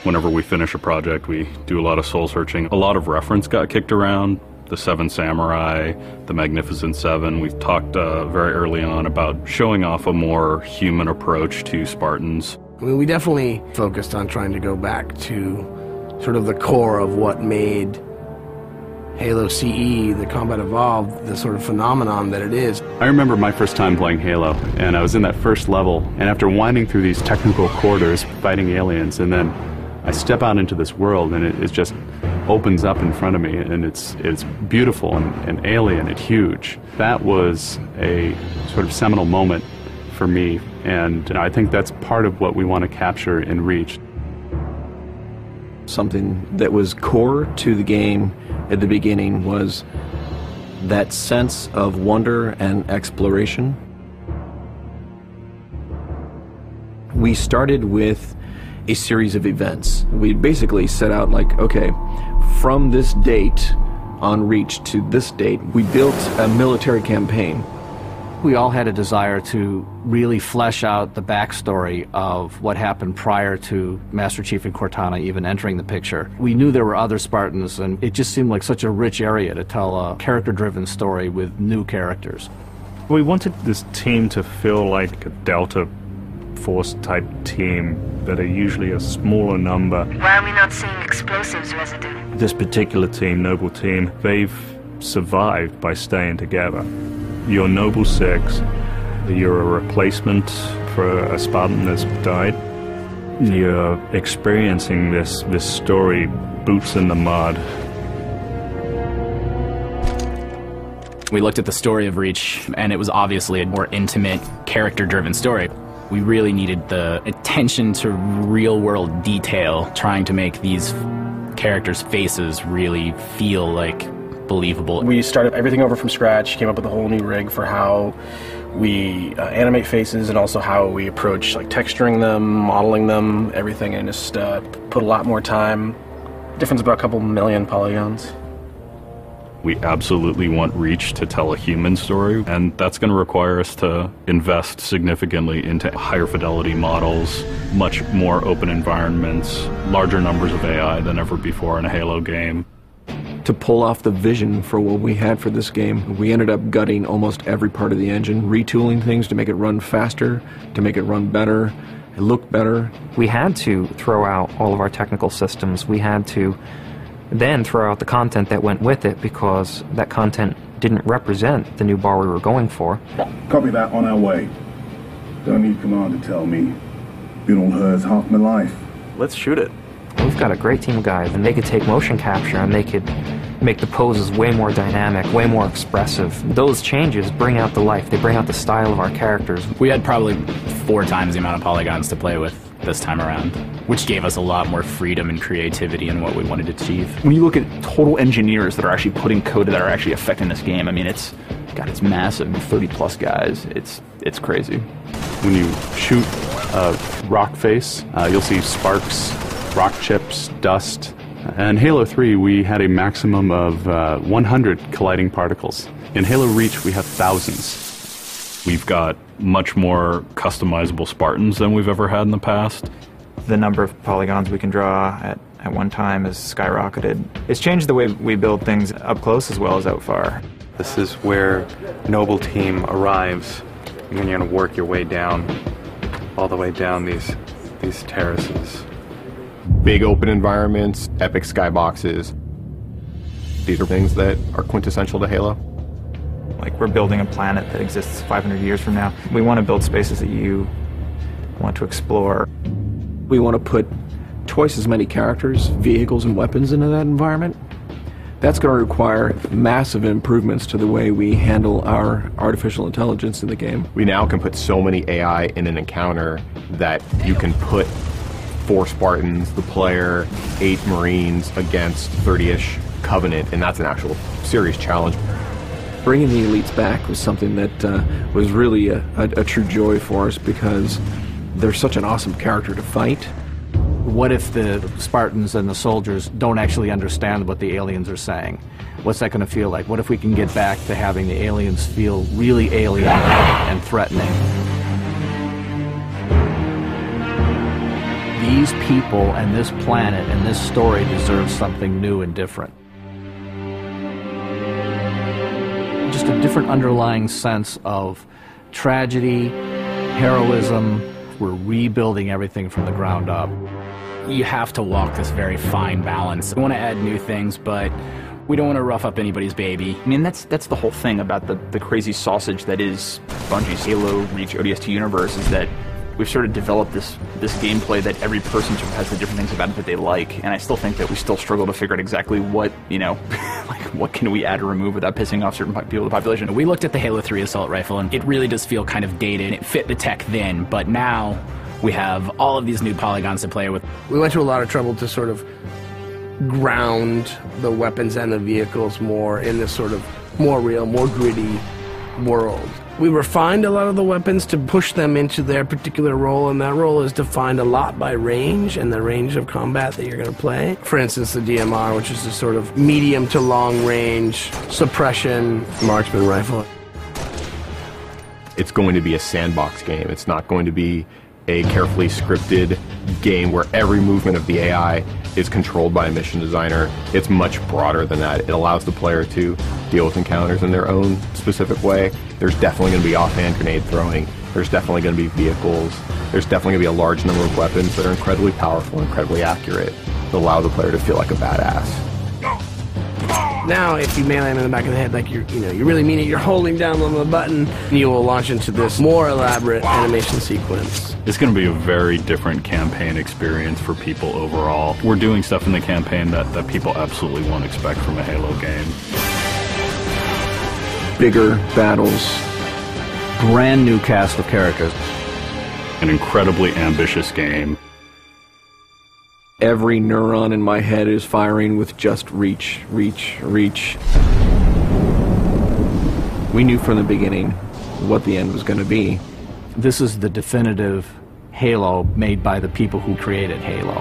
Whenever we finish a project, we do a lot of soul searching. A lot of reference got kicked around. The Seven Samurai, the Magnificent Seven. We've talked very early on about showing off a more human approach to Spartans. I mean, we definitely focused on trying to go back to sort of the core of what made Halo CE, the Combat Evolved, the sort of phenomenon that it is. I remember my first time playing Halo, and I was in that first level, and after winding through these technical corridors, fighting aliens, and then I step out into this world, and it just opens up in front of me, and it's beautiful and alien and huge. That was a sort of seminal moment for me, and I think that's part of what we want to capture in Reach. Something that was core to the game at the beginning was that sense of wonder and exploration. We started with a series of events. We basically set out like, okay, from this date on Reach to this date, we built a military campaign. We all had a desire to really flesh out the backstory of what happened prior to Master Chief and Cortana even entering the picture. We knew there were other Spartans, and it just seemed like such a rich area to tell a character-driven story with new characters. We wanted this team to feel like a Delta Force type team that are usually a smaller number. Why are we not seeing explosives residue? This particular team, Noble Team, they've survived by staying together. You're Noble Six, you're a replacement for a Spartan that's died. You're experiencing this story, boots in the mud. We looked at the story of Reach, and it was obviously a more intimate, character-driven story. We really needed the attention to real-world detail, trying to make these characters' faces really feel like believable. We started everything over from scratch, came up with a whole new rig for how we animate faces and also how we approach like texturing them, modeling them, everything, and just put a lot more time. Difference about a couple million polygons. We absolutely want Reach to tell a human story, and that's going to require us to invest significantly into higher fidelity models, much more open environments, larger numbers of AI than ever before in a Halo game. To pull off the vision for what we had for this game, we ended up gutting almost every part of the engine, retooling things to make it run faster, to make it run better, it looked better. We had to throw out all of our technical systems. We had to then throw out the content that went with it because that content didn't represent the new bar we were going for. Copy that, on our way. Don't need command to tell me. Been on hers half my life. Let's shoot it. We've got a great team of guys, and they could take motion capture and they could make the poses way more dynamic, way more expressive. Those changes bring out the life, they bring out the style of our characters. We had probably 4 times the amount of polygons to play with this time around, which gave us a lot more freedom and creativity in what we wanted to achieve. When you look at total engineers that are actually putting code that are actually affecting this game, I mean, it's massive, 30 plus guys. It's crazy. When you shoot a rock face, you'll see sparks, rock chips, dust. In Halo 3, we had a maximum of 100 colliding particles. In Halo Reach, we have thousands. We've got much more customizable Spartans than we've ever had in the past. The number of polygons we can draw at one time has skyrocketed. It's changed the way we build things up close as well as out far. This is where Noble Team arrives, and then you're going to work your way down, all the way down these terraces. Big open environments, epic skyboxes. These are things that are quintessential to Halo. Like, we're building a planet that exists 500 years from now. We want to build spaces that you want to explore. We want to put twice as many characters, vehicles, and weapons into that environment. That's going to require massive improvements to the way we handle our artificial intelligence in the game. We now can put so many AI in an encounter that you can put 4 Spartans, the player, 8 Marines against 30-ish Covenant, and that's an actual serious challenge. Bringing the elites back was something that was really a true joy for us because they're such an awesome character to fight. What if the Spartans and the soldiers don't actually understand what the aliens are saying? What's that going to feel like? What if we can get back to having the aliens feel really alien and threatening? The these people and this planet and this story deserve something new and different. Just a different underlying sense of tragedy, heroism. We're rebuilding everything from the ground up. You have to walk this very fine balance. We want to add new things, but we don't want to rough up anybody's baby. I mean, that's the whole thing about the crazy sausage that is Bungie's Halo Reach ODST universe, is that we've sort of developed this gameplay that every person sort of has the different things about it that they like, and I still think that we still struggle to figure out exactly what, you know, like what can we add or remove without pissing off certain people in the population. We looked at the Halo 3 assault rifle, and it really does feel kind of dated. It fit the tech then, but now we have all of these new polygons to play with. We went to a lot of trouble to sort of ground the weapons and the vehicles more in this sort of more real, more gritty world. We refined a lot of the weapons to push them into their particular role, and that role is defined a lot by range and the range of combat that you're going to play. For instance, the DMR, which is a sort of medium to long range suppression marksman rifle. It's going to be a sandbox game. It's not going to be a carefully scripted game where every movement of the AI is controlled by a mission designer. It's much broader than that. It allows the player to deal with encounters in their own specific way. There's definitely going to be offhand grenade throwing. There's definitely going to be vehicles. There's definitely going to be a large number of weapons that are incredibly powerful, incredibly accurate, that allow the player to feel like a badass. Now, if you melee him in the back of the head like you really mean it, you're holding down on the button, and you will launch into this more elaborate animation sequence. It's going to be a very different campaign experience for people overall. We're doing stuff in the campaign that people absolutely won't expect from a Halo game. Bigger battles. Brand new cast of characters. An incredibly ambitious game. Every neuron in my head is firing with just reach, reach, reach. We knew from the beginning what the end was going to be. This is the definitive Halo made by the people who created Halo.